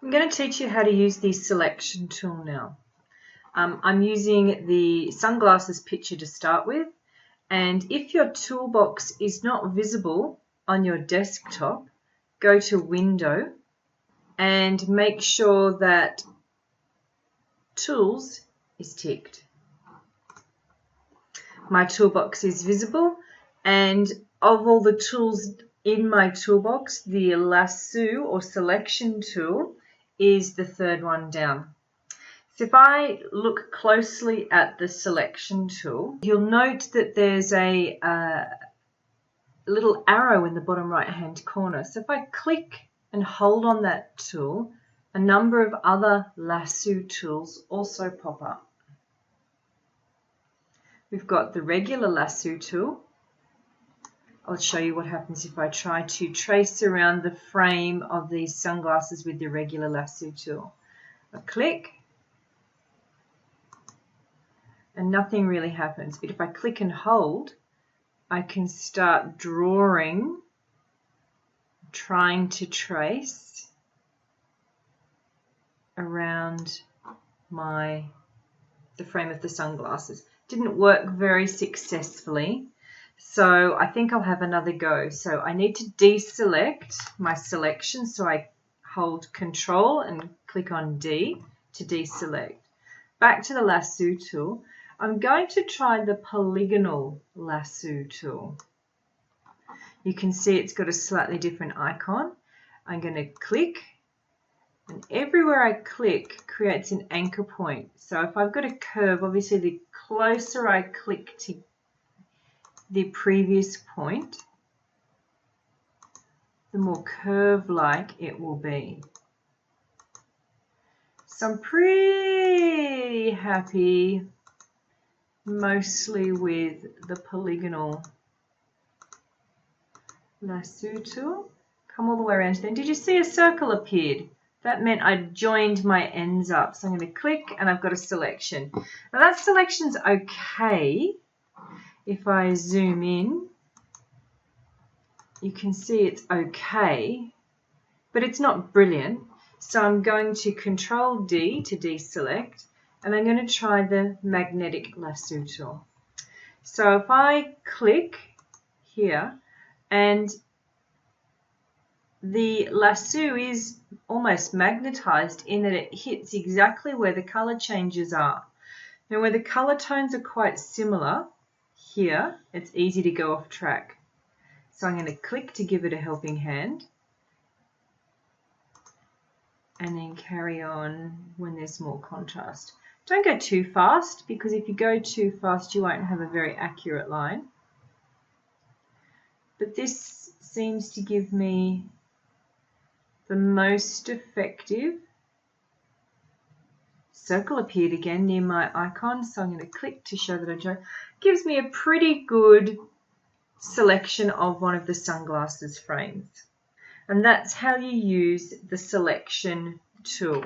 I'm going to teach you how to use the selection tool now. I'm using the sunglasses picture to start with, and if your toolbox is not visible on your desktop, go to Window and make sure that Tools is ticked. My toolbox is visible, and of all the tools in my toolbox, the Lasso or selection tool is the third one down. So if I look closely at the selection tool, you'll note that there's a little arrow in the bottom right hand corner. So if I click and hold on that tool, a number of other lasso tools also pop up. We've got the regular lasso tool. I'll show you what happens if I try to trace around the frame of these sunglasses with the regular lasso tool. I click and nothing really happens, but if I click and hold, I can start drawing, trying to trace around the frame of the sunglasses. Didn't work very successfully, so I think I'll have another go. So I need to deselect my selection, so I hold Control and click on D to deselect. Back to the lasso tool. I'm going to try the polygonal lasso tool. You can see it's got a slightly different icon. I'm going to click, and everywhere I click creates an anchor point. So if I've got a curve, obviously the closer I click to the previous point, the more curve-like it will be. So I'm pretty happy mostly with the polygonal lasso tool. Come all the way around to then. Did you see a circle appeared? That meant I joined my ends up. So I'm going to click and I've got a selection. Now that selection's okay. If I zoom in, you can see it's okay, but it's not brilliant. So I'm going to Control D to deselect, and I'm going to try the magnetic lasso tool. So if I click here, and the lasso is almost magnetized in that it hits exactly where the color changes are. Now where the color tones are quite similar, here it's easy to go off track. So I'm going to click to give it a helping hand, and then carry on when there's more contrast. Don't go too fast, because if you go too fast you won't have a very accurate line. But this seems to give me the most effective. Circle appeared again near my icon, so I'm going to click to show that I joined. Gives me a pretty good selection of one of the sunglasses frames. And that's how you use the selection tool.